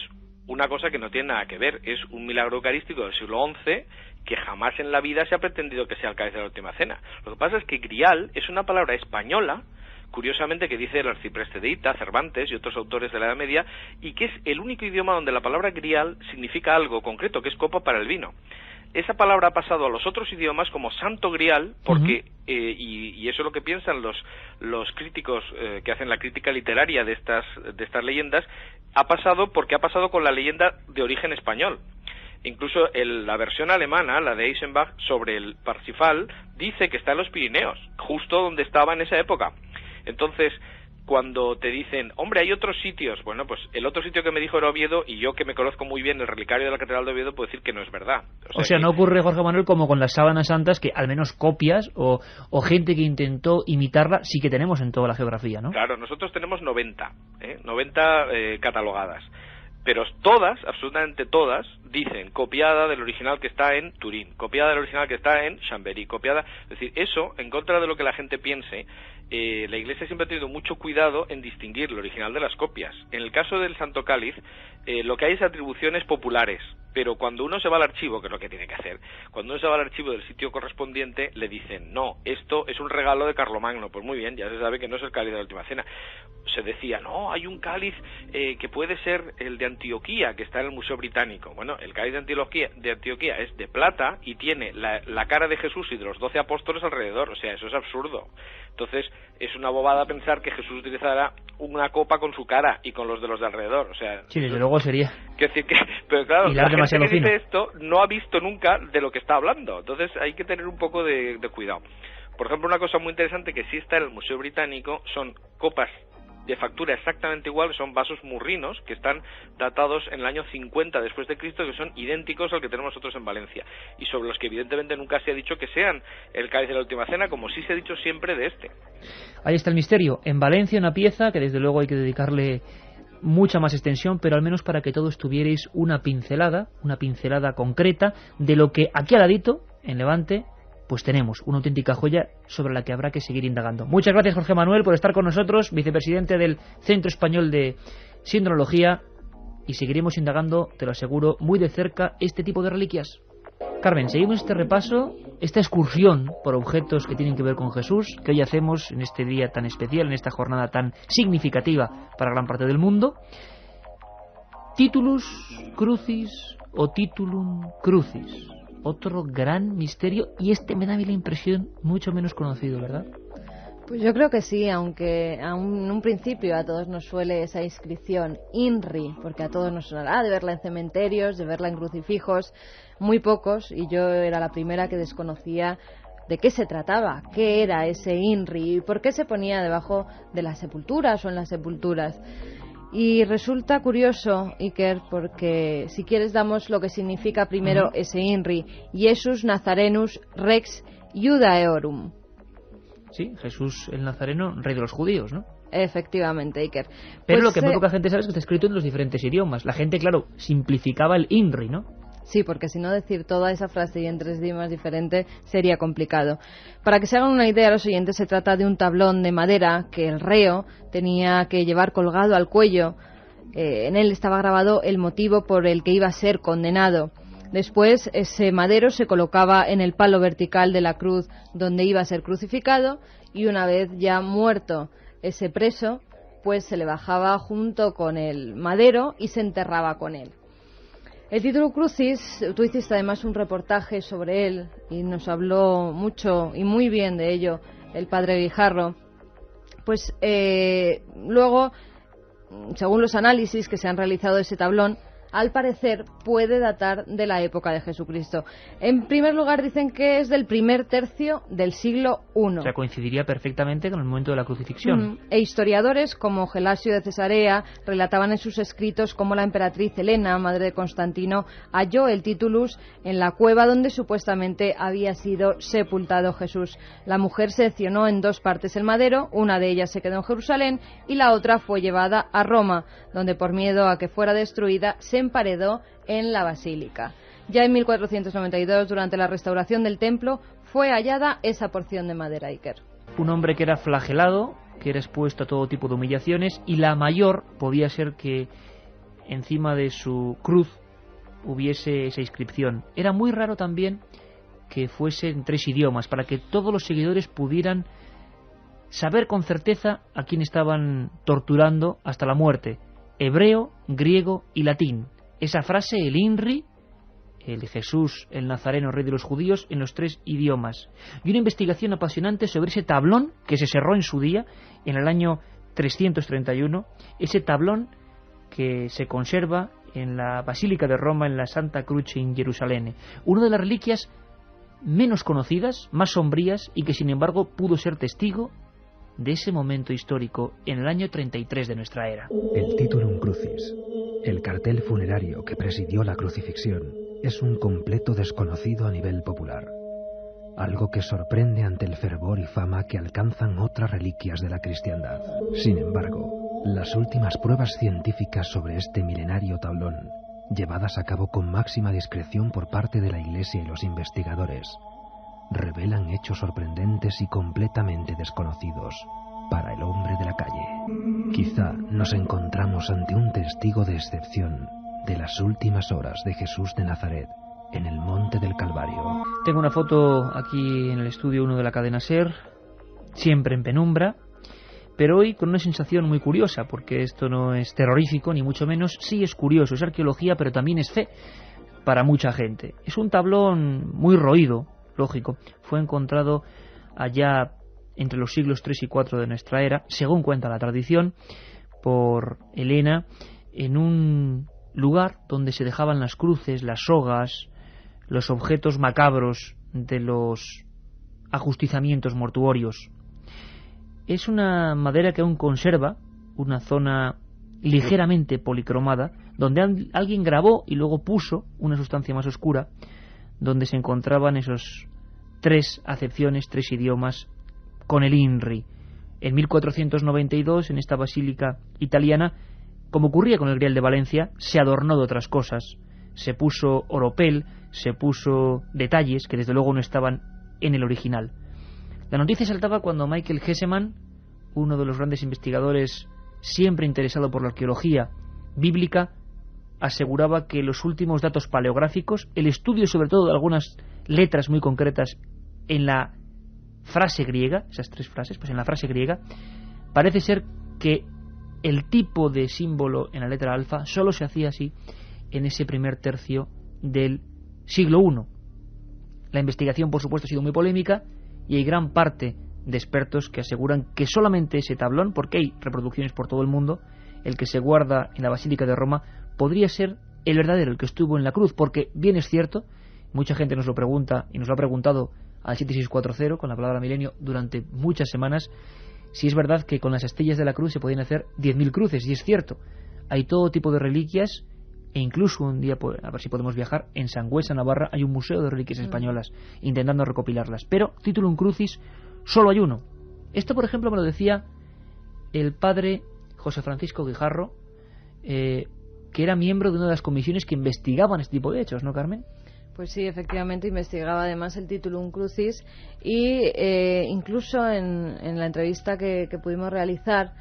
una cosa que no tiene nada que ver, es un milagro eucarístico del siglo XI que jamás en la vida se ha pretendido que sea el cáliz de la última cena. Lo que pasa es que grial es una palabra española, curiosamente, que dice el arcipreste de Hita, Cervantes y otros autores de la Edad Media, y que es el único idioma donde la palabra grial significa algo concreto, que es copa para el vino. Esa palabra ha pasado a los otros idiomas como santo grial, porque y eso es lo que piensan los críticos que hacen la crítica literaria de estas leyendas, ha pasado porque ha pasado con la leyenda de origen español. Incluso la versión alemana, la de Eisenbach, sobre el Parsifal, dice que está en los Pirineos, justo donde estaba en esa época. Entonces, cuando te dicen, hombre, hay otros sitios, bueno, pues el otro sitio que me dijo era Oviedo, y yo que me conozco muy bien el relicario de la Catedral de Oviedo, puedo decir que no es verdad. O sea, no ocurre, Jorge Manuel, como con las sábanas santas, que al menos copias o gente que intentó imitarla sí que tenemos en toda la geografía, ¿no? Claro, nosotros tenemos 90 catalogadas. Pero todas, absolutamente todas, dicen copiada del original que está en Turín, copiada del original que está en Chambéry, copiada, es decir, eso, en contra de lo que la gente piense, la Iglesia siempre ha tenido mucho cuidado en distinguir el original de las copias. En el caso del Santo Cáliz, lo que hay es atribuciones populares, pero cuando uno se va al archivo, que es lo que tiene que hacer, cuando uno se va al archivo del sitio correspondiente, le dicen, no, esto es un regalo de Carlomagno. Pues muy bien, ya se sabe que no es el cáliz de la Última Cena. Se decía, no, hay un cáliz que puede ser el de Antioquía, que está en el Museo Británico. Bueno, el cáliz de Antioquía es de plata y tiene la cara de Jesús y de los 12 apóstoles alrededor. O sea, eso es absurdo. Entonces, es una bobada pensar que Jesús utilizará una copa con su cara y con los de alrededor. O sea, sí, desde luego sería. Quiero decir que, pero claro, la gente que fino. dice esto no ha visto nunca de lo que está hablando. Entonces, hay que tener un poco de cuidado. Por ejemplo, una cosa muy interesante que sí está en el Museo Británico son copas de factura exactamente igual, son vasos murrinos que están datados en el año 50 después de Cristo, que son idénticos al que tenemos nosotros en Valencia, y sobre los que evidentemente nunca se ha dicho que sean el cáliz de la Última Cena, como sí se ha dicho siempre de este. Ahí está el misterio. En Valencia, una pieza que desde luego hay que dedicarle mucha más extensión, pero al menos para que todos tuvierais una pincelada concreta de lo que aquí al ladito, en Levante, pues tenemos una auténtica joya sobre la que habrá que seguir indagando. Muchas gracias, Jorge Manuel, por estar con nosotros, vicepresidente del Centro Español de Sindronología, y seguiremos indagando, te lo aseguro, muy de cerca este tipo de reliquias. Carmen, seguimos este repaso, esta excursión por objetos que tienen que ver con Jesús, que hoy hacemos en este día tan especial, en esta jornada tan significativa para gran parte del mundo. Titulus Crucis o Titulum Crucis. Otro gran misterio, y este me da a mí la impresión mucho menos conocido, ¿verdad? Pues yo creo que sí, aunque en un principio a todos nos suele esa inscripción INRI, porque a todos nos sonará de verla en cementerios, de verla en crucifijos, muy pocos, y yo era la primera que desconocía de qué se trataba, qué era ese INRI y por qué se ponía debajo de las sepulturas o en las sepulturas. Y resulta curioso, Iker, porque si quieres damos lo que significa primero ese INRI, Iesus Nazarenus Rex Iudaeorum. Sí, Jesús el Nazareno, rey de los judíos, ¿no? Efectivamente, Iker. Pero pues, lo que muy poca gente sabe es que está escrito en los diferentes idiomas. La gente, claro, simplificaba el INRI, ¿no? Sí, porque si no decir toda esa frase y en 3 idiomas diferentes sería complicado. Para que se hagan una idea, los oyentes, se trata de un tablón de madera que el reo tenía que llevar colgado al cuello. En él estaba grabado el motivo por el que iba a ser condenado. Después, ese madero se colocaba en el palo vertical de la cruz donde iba a ser crucificado, y una vez ya muerto ese preso, pues se le bajaba junto con el madero y se enterraba con él. El Titulum Crucis, tú hiciste además un reportaje sobre él y nos habló mucho y muy bien de ello el padre Guijarro. Pues luego, según los análisis que se han realizado de ese tablón, al parecer puede datar de la época de Jesucristo. En primer lugar dicen que es del primer tercio del siglo I. O sea, coincidiría perfectamente con el momento de la crucifixión. E historiadores como Gelasio de Cesarea relataban en sus escritos cómo la emperatriz Helena, madre de Constantino, halló el Titulus en la cueva donde supuestamente había sido sepultado Jesús. La mujer seccionó en 2 partes el madero, una de ellas se quedó en Jerusalén y la otra fue llevada a Roma, donde por miedo a que fuera destruida se emparedó en la basílica. Ya en 1492, durante la restauración del templo, fue hallada esa porción de madera, Iker. Un hombre que era flagelado, que era expuesto a todo tipo de humillaciones, y la mayor podía ser que encima de su cruz hubiese esa inscripción. Era muy raro también que fuese en 3 idiomas, para que todos los seguidores pudieran saber con certeza a quién estaban torturando hasta la muerte: hebreo, griego y latín. Esa frase, el INRI, el de Jesús, el Nazareno, rey de los judíos, en los 3 idiomas. Y una investigación apasionante sobre ese tablón que se cerró en su día, en el año 331, ese tablón que se conserva en la Basílica de Roma, en la Santa Croce en Jerusalén. Una de las reliquias menos conocidas, más sombrías, y que sin embargo pudo ser testigo de ese momento histórico en el año 33 de nuestra era. El Titulum Crucis, el cartel funerario que presidió la crucifixión, es un completo desconocido a nivel popular, algo que sorprende ante el fervor y fama que alcanzan otras reliquias de la cristiandad. Sin embargo, las últimas pruebas científicas sobre este milenario tablón llevadas a cabo con máxima discreción por parte de la Iglesia y los investigadores, revelan hechos sorprendentes y completamente desconocidos para el hombre de la calle. Quizá nos encontramos ante un testigo de excepción de las últimas horas de Jesús de Nazaret en el Monte del Calvario. Tengo una foto aquí en el estudio 1 de la cadena SER, siempre en penumbra, pero hoy con una sensación muy curiosa, porque esto no es terrorífico, ni mucho menos. Sí es curioso, es arqueología, pero también es fe para mucha gente. Es un tablón muy roído, lógico. Fue encontrado allá entre los siglos 3 y 4 de nuestra era, según cuenta la tradición, por Helena, en un lugar donde se dejaban las cruces, las sogas, los objetos macabros de los ajustizamientos mortuorios. Es una madera que aún conserva una zona ligeramente policromada, donde alguien grabó y luego puso una sustancia más oscura, donde se encontraban esos 3 acepciones, 3 idiomas con el INRI. En 1492, en esta basílica italiana, como ocurría con el Grial de Valencia, se adornó de otras cosas. Se puso oropel, se puso detalles que desde luego no estaban en el original. La noticia saltaba cuando Michael Hesemann, uno de los grandes investigadores siempre interesado por la arqueología bíblica, aseguraba que los últimos datos paleográficos, el estudio sobre todo de algunas letras muy concretas en la frase griega, esas 3 frases, pues en la frase griega, parece ser que el tipo de símbolo en la letra alfa solo se hacía así en ese primer tercio del siglo I. La investigación, por supuesto, ha sido muy polémica y hay gran parte de expertos que aseguran que solamente ese tablón, porque hay reproducciones por todo el mundo, el que se guarda en la Basílica de Roma, podría ser el verdadero, el que estuvo en la cruz, porque bien es cierto, mucha gente nos lo pregunta y nos lo ha preguntado al 7640 con la palabra milenio durante muchas semanas, si es verdad que con las astillas de la cruz se podían hacer 10.000 cruces, y es cierto, hay todo tipo de reliquias, e incluso un día, a ver si podemos viajar, en Sangüesa, Navarra, hay un museo de reliquias españolas, intentando recopilarlas, pero Titulum Crucis solo hay uno. Esto, por ejemplo, me lo decía el padre José Francisco Guijarro, que era miembro de una de las comisiones que investigaban este tipo de hechos, ¿no, Carmen? Pues sí, efectivamente investigaba además el Titulum Crucis y incluso en la entrevista que pudimos realizar,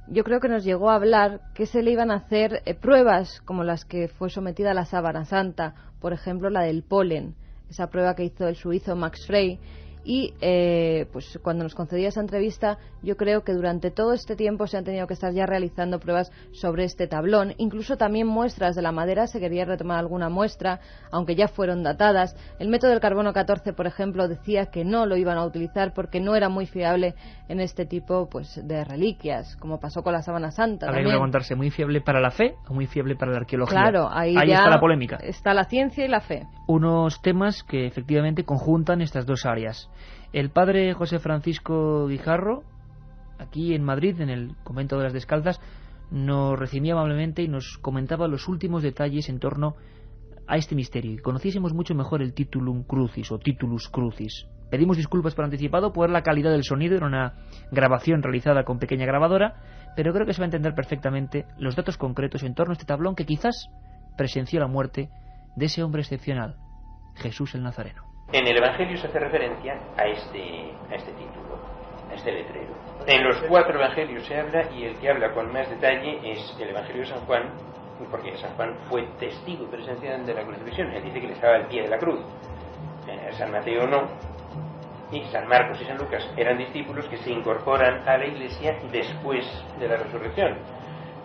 yo creo que nos llegó a hablar que se le iban a hacer pruebas como las que fue sometida a la sábana santa, por ejemplo la del polen, esa prueba que hizo el suizo Max Frey. Y pues cuando nos concedía esa entrevista, yo creo que durante todo este tiempo se han tenido que estar ya realizando pruebas sobre este tablón, incluso también muestras de la madera. Se quería retomar alguna muestra, aunque ya fueron datadas. El método del carbono 14, por ejemplo, decía que no lo iban a utilizar porque no era muy fiable en este tipo pues de reliquias, como pasó con la sábana santa. Habría que preguntarse, ¿muy fiable para la fe o muy fiable para la arqueología? Claro, ahí está la polémica. Está la ciencia y la fe. Unos temas que efectivamente conjuntan estas dos áreas. El padre José Francisco Guijarro, aquí en Madrid, en el convento de las Descalzas, nos recibía amablemente y nos comentaba los últimos detalles en torno a este misterio, y conociésemos mucho mejor el Titulum Crucis o Titulus Crucis. Pedimos disculpas por anticipado por la calidad del sonido, era una grabación realizada con pequeña grabadora, pero creo que se va a entender perfectamente los datos concretos en torno a este tablón que quizás presenció la muerte de ese hombre excepcional, Jesús el Nazareno. En el Evangelio se hace referencia a este título, a este letrero. En los 4 Evangelios se habla, y el que habla con más detalle es el Evangelio de San Juan, porque San Juan fue testigo presencial de la crucifixión. Él dice que le estaba al pie de la cruz. San Mateo no, y San Marcos y San Lucas eran discípulos que se incorporan a la Iglesia después de la resurrección.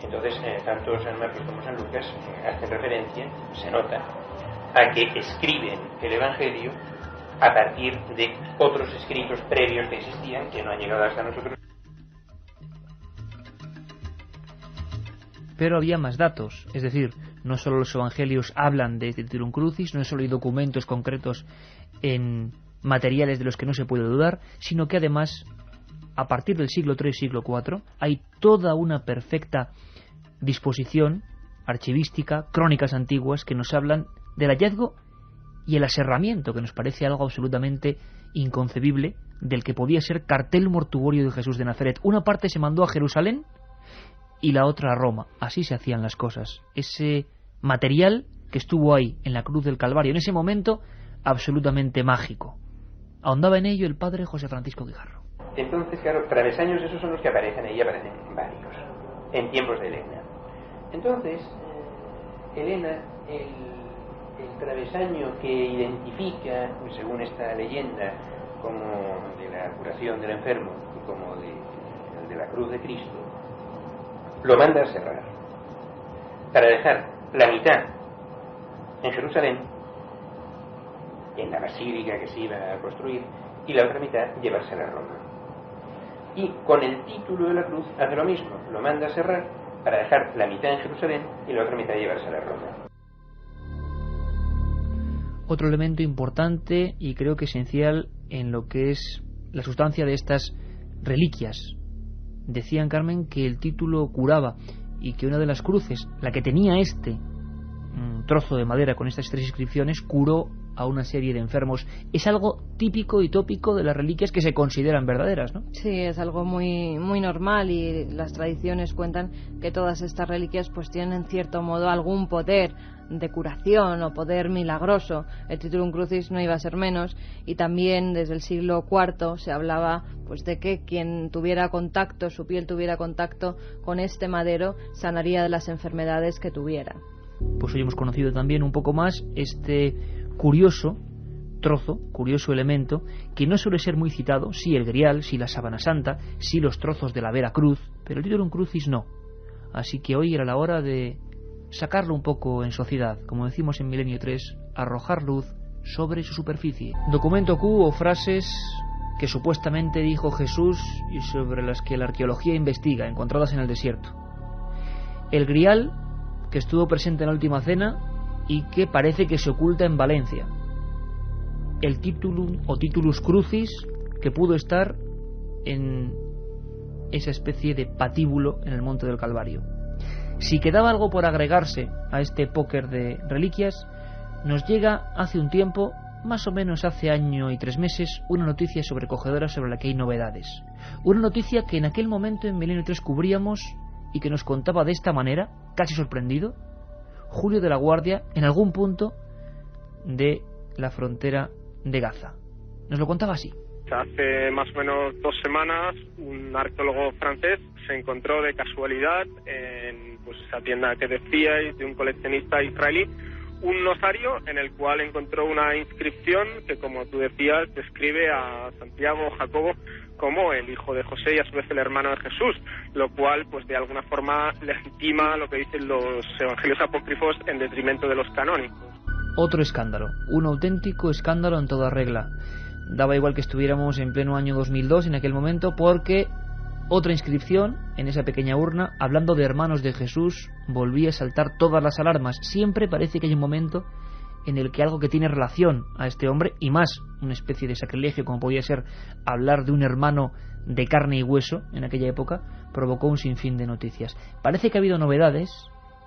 Entonces, tanto San Marcos como San Lucas hacen referencia, se nota, a que escriben el Evangelio a partir de otros escritos previos que existían, que no han llegado hasta nosotros. Pero había más datos, es decir, no solo los evangelios hablan de Titulum Crucis, no solo hay documentos concretos en materiales de los que no se puede dudar, sino que además, a partir del siglo III, siglo IV, hay toda una perfecta disposición archivística, crónicas antiguas que nos hablan del hallazgo y el aserramiento, que nos parece algo absolutamente inconcebible, del que podía ser cartel mortuorio de Jesús de Nazaret. Una parte se mandó a Jerusalén y la otra a Roma. Así se hacían las cosas. Ese material que estuvo ahí, en la cruz del Calvario, en ese momento absolutamente mágico. Ahondaba en ello el padre José Francisco Guijarro. Entonces, claro, travesaños esos son los que aparecen ahí, aparecen varios, en tiempos de Elena. Entonces, Elena, el travesaño que identifica, según esta leyenda, como de la curación del enfermo y como de la cruz de Cristo, lo manda a cerrar para dejar la mitad en Jerusalén, en la basílica que se iba a construir, y la otra mitad llevársela a Roma. Y con el título de la cruz hace lo mismo, lo manda a cerrar para dejar la mitad en Jerusalén y la otra mitad llevársela a Roma. Otro elemento importante y creo que esencial en lo que es la sustancia de estas reliquias. Decían, Carmen, que el título curaba y que una de las cruces, la que tenía este trozo de madera con estas 3 inscripciones, curó a una serie de enfermos. Es algo típico y tópico de las reliquias que se consideran verdaderas, ¿no? Sí, es algo muy, muy normal, y las tradiciones cuentan que todas estas reliquias pues tienen en cierto modo algún poder de curación o poder milagroso. El Titulum Crucis no iba a ser menos, y también desde el siglo IV se hablaba pues de que quien tuviera contacto, su piel tuviera contacto con este madero, sanaría de las enfermedades que tuviera. Pues hoy hemos conocido también un poco más este curioso trozo, curioso elemento, que no suele ser muy citado, sí el grial, sí la sábana santa, sí los trozos de la Vera Cruz, pero el Titulum Crucis no. Así que hoy era la hora de sacarlo un poco en sociedad, como decimos en Milenio 3, arrojar luz sobre su superficie. Documento Q o frases que supuestamente dijo Jesús y sobre las que la arqueología investiga, encontradas en el desierto. El grial, que estuvo presente en la última cena y que parece que se oculta en Valencia. El Titulum o Titulus Crucis, que pudo estar en esa especie de patíbulo en el monte del Calvario. Si quedaba algo por agregarse a este póker de reliquias, nos llega hace un tiempo, más o menos hace año y 3 meses, una noticia sobrecogedora sobre la que hay novedades. Una noticia que en aquel momento en Milenio 3 cubríamos y que nos contaba de esta manera, casi sorprendido, Julio de la Guardia en algún punto de la frontera de Gaza. Nos lo contaba así. Hace más o menos 2 semanas, un arqueólogo francés se encontró de casualidad en esa tienda que decíais de un coleccionista israelí un osario en el cual encontró una inscripción que, como tú decías, describe a Santiago Jacobo como el hijo de José y a su vez el hermano de Jesús, lo cual pues de alguna forma legitima lo que dicen los evangelios apócrifos en detrimento de los canónicos. Otro escándalo, un auténtico escándalo en toda regla. Daba igual que estuviéramos en pleno año 2002 en aquel momento, porque otra inscripción en esa pequeña urna, hablando de hermanos de Jesús, volvía a saltar todas las alarmas. Siempre parece que hay un momento en el que algo que tiene relación a este hombre, y más una especie de sacrilegio como podía ser hablar de un hermano de carne y hueso en aquella época, provocó un sinfín de noticias. Parece que ha habido novedades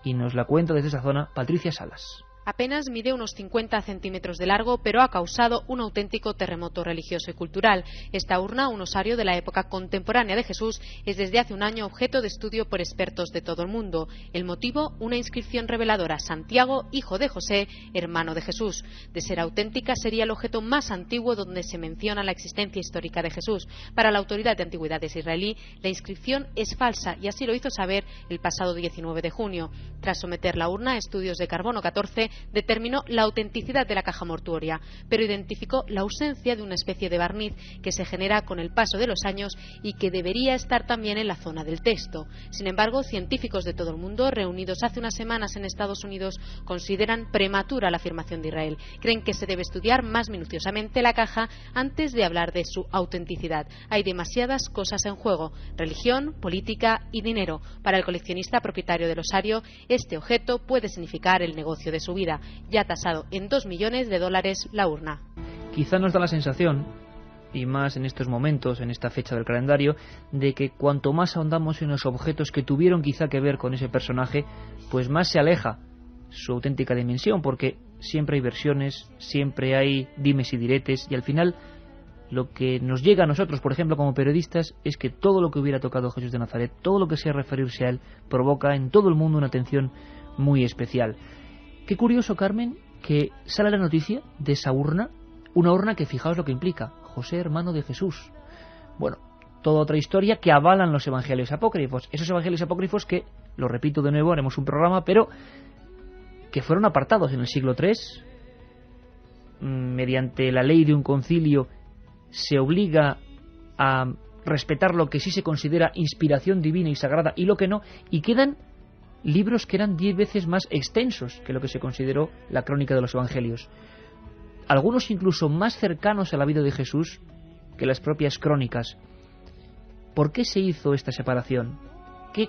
y nos la cuenta desde esa zona Patricia Salas. Apenas mide unos 50 centímetros de largo, pero ha causado un auténtico terremoto religioso y cultural. Esta urna, un osario de la época contemporánea de Jesús, es desde hace un año objeto de estudio por expertos de todo el mundo. El motivo, una inscripción reveladora: Santiago, hijo de José, hermano de Jesús. De ser auténtica, sería el objeto más antiguo donde se menciona la existencia histórica de Jesús. Para la Autoridad de Antigüedades israelí, la inscripción es falsa, y así lo hizo saber el pasado 19 de junio. Tras someter la urna a estudios de carbono 14, determinó la autenticidad de la caja mortuoria, pero identificó la ausencia de una especie de barniz que se genera con el paso de los años y que debería estar también en la zona del texto. Sin embargo, científicos de todo el mundo, reunidos hace unas semanas en Estados Unidos, consideran prematura la afirmación de Israel. Creen que se debe estudiar más minuciosamente la caja antes de hablar de su autenticidad. Hay demasiadas cosas en juego: religión, política y dinero. Para el coleccionista propietario del osario, este objeto puede significar el negocio de su vida. Ya tasado en $2 millones la urna. Quizá nos da la sensación, y más en estos momentos, en esta fecha del calendario, de que cuanto más ahondamos en los objetos que tuvieron quizá que ver con ese personaje, pues más se aleja su auténtica dimensión, porque siempre hay versiones, siempre hay dimes y diretes, y al final lo que nos llega a nosotros, por ejemplo, como periodistas, es que todo lo que hubiera tocado Jesús de Nazaret, todo lo que sea referirse a él, provoca en todo el mundo una atención muy especial. Qué curioso, Carmen, que sale la noticia de esa urna, una urna que fijaos lo que implica, José, hermano de Jesús. Bueno, toda otra historia que avalan los evangelios apócrifos. Esos evangelios apócrifos que, lo repito de nuevo, haremos un programa, pero que fueron apartados en el siglo III, mediante la ley de un concilio se obliga a respetar lo que sí se considera inspiración divina y sagrada y lo que no, y quedan libros que eran 10 veces más extensos que lo que se consideró la crónica de los evangelios. Algunos incluso más cercanos a la vida de Jesús que las propias crónicas. ¿Por qué se hizo esta separación? ¿Qué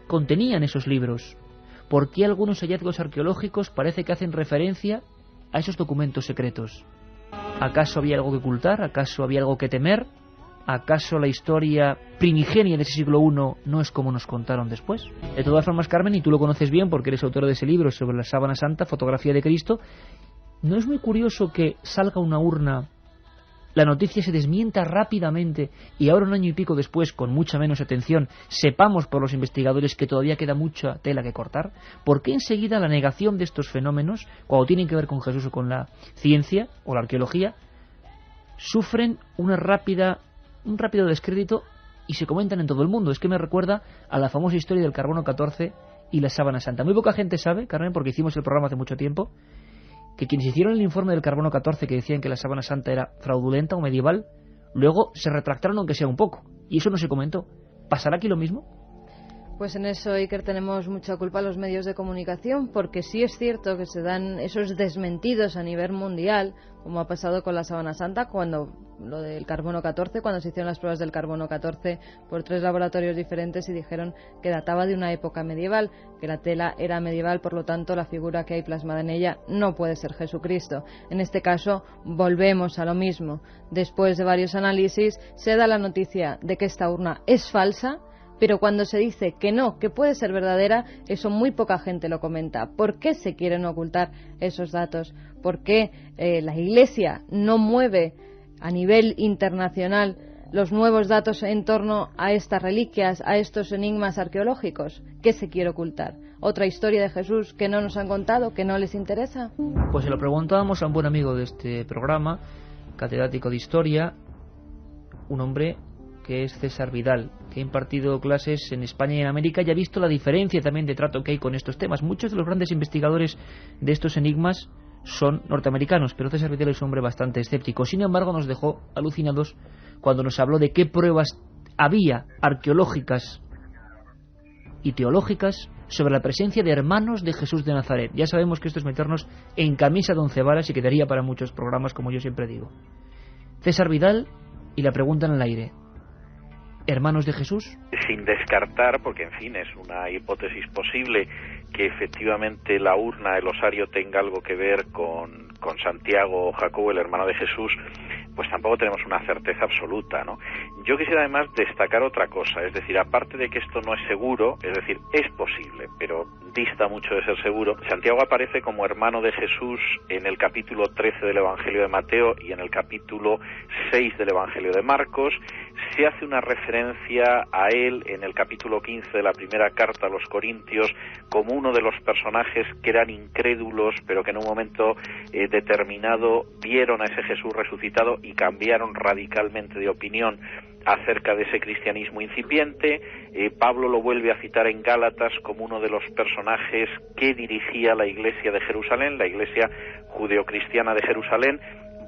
contenían esos libros? ¿Por qué algunos hallazgos arqueológicos parece que hacen referencia a esos documentos secretos? ¿Acaso había algo que ocultar? ¿Acaso había algo que temer? ¿Acaso la historia primigenia de ese siglo I no es como nos contaron después? De todas formas, Carmen, y tú lo conoces bien porque eres autora de ese libro sobre la sábana santa, fotografía de Cristo, ¿no es muy curioso que salga una urna, la noticia se desmienta rápidamente y ahora, un año y pico después, con mucha menos atención, sepamos por los investigadores que todavía queda mucha tela que cortar? ¿Por qué enseguida la negación de estos fenómenos, cuando tienen que ver con Jesús o con la ciencia o la arqueología, sufren un rápido descrédito y se comentan en todo el mundo? Es que me recuerda a la famosa historia del carbono 14 y la sábana santa. Muy poca gente sabe, Carmen, porque hicimos el programa hace mucho tiempo, que quienes hicieron el informe del carbono 14 que decían que la sábana santa era fraudulenta o medieval, luego se retractaron aunque sea un poco, y eso no se comentó. ¿Pasará aquí lo mismo? Pues en eso, Iker, tenemos mucha culpa los medios de comunicación, porque sí es cierto que se dan esos desmentidos a nivel mundial, como ha pasado con la sábana santa, cuando lo del carbono 14, cuando se hicieron las pruebas del carbono 14 por 3 laboratorios diferentes y dijeron que databa de una época medieval, que la tela era medieval, por lo tanto la figura que hay plasmada en ella no puede ser Jesucristo. En este caso volvemos a lo mismo. Después de varios análisis se da la noticia de que esta urna es falsa, pero cuando se dice que no, que puede ser verdadera, eso muy poca gente lo comenta. ¿Por qué se quieren ocultar esos datos? ¿Por qué la Iglesia no mueve a nivel internacional los nuevos datos en torno a estas reliquias, a estos enigmas arqueológicos? ¿Qué se quiere ocultar? ¿Otra historia de Jesús que no nos han contado, que no les interesa? Pues se lo preguntábamos a un buen amigo de este programa, catedrático de historia, un hombre que es César Vidal, que ha impartido clases en España y en América y ha visto la diferencia también de trato que hay con estos temas. Muchos de los grandes investigadores de estos enigmas son norteamericanos, pero César Vidal es un hombre bastante escéptico. Sin embargo, nos dejó alucinados cuando nos habló de qué pruebas había arqueológicas y teológicas sobre la presencia de hermanos de Jesús de Nazaret. Ya sabemos que esto es meternos en camisa de 11 varas y quedaría para muchos programas, como yo siempre digo. César Vidal, y la pregunta en el aire: ¿hermanos de Jesús? Sin descartar, porque en fin es una hipótesis posible, que efectivamente la urna, el osario, tenga algo que ver con Santiago o Jacobo, el hermano de Jesús, pues tampoco tenemos una certeza absoluta, ¿no? Yo quisiera además destacar otra cosa, es decir, aparte de que esto no es seguro, es decir, es posible, pero dista mucho de ser seguro. Santiago aparece como hermano de Jesús en el capítulo 13 del Evangelio de Mateo y en el capítulo 6 del Evangelio de Marcos. Se hace una referencia a él en el capítulo 15 de la primera carta a los Corintios como uno de los personajes que eran incrédulos, pero que en un momento determinado vieron a ese Jesús resucitado y cambiaron radicalmente de opinión acerca de ese cristianismo incipiente. Pablo lo vuelve a citar en Gálatas como uno de los personajes que dirigía la iglesia de Jerusalén, la iglesia judeocristiana de Jerusalén.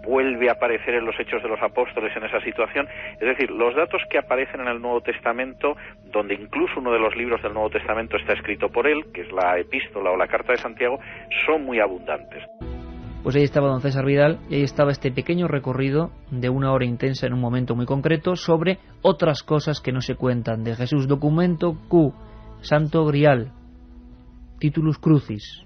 Vuelve a aparecer en los Hechos de los Apóstoles en esa situación. Es decir, los datos que aparecen en el Nuevo Testamento, donde incluso uno de los libros del Nuevo Testamento está escrito por él, que es la Epístola o la Carta de Santiago, son muy abundantes. Pues ahí estaba don César Vidal, y ahí estaba este pequeño recorrido de 1 hora intensa en un momento muy concreto sobre otras cosas que no se cuentan de Jesús. Documento Q, Santo Grial, Titulus Crucis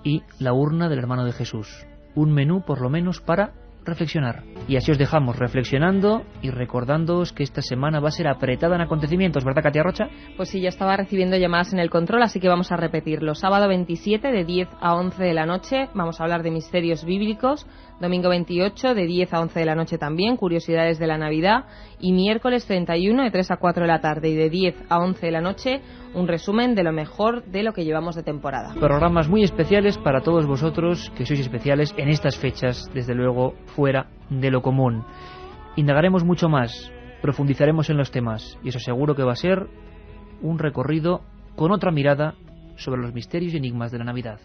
y la urna del hermano de Jesús. Un menú por lo menos para reflexionar. Y así os dejamos reflexionando y recordándoos que esta semana va a ser apretada en acontecimientos, ¿verdad, Katia Rocha? Pues sí, ya estaba recibiendo llamadas en el control, así que vamos a repetirlo. Sábado 27 de 10 a 11 de la noche vamos a hablar de misterios bíblicos. Domingo 28 de 10 a 11 de la noche también, curiosidades de la Navidad. Y miércoles 31 de 3 a 4 de la tarde y de 10 a 11 de la noche, un resumen de lo mejor de lo que llevamos de temporada. Programas muy especiales para todos vosotros que sois especiales en estas fechas, desde luego fuera de lo común. Indagaremos mucho más, profundizaremos en los temas y os aseguro que va a ser un recorrido con otra mirada sobre los misterios y enigmas de la Navidad.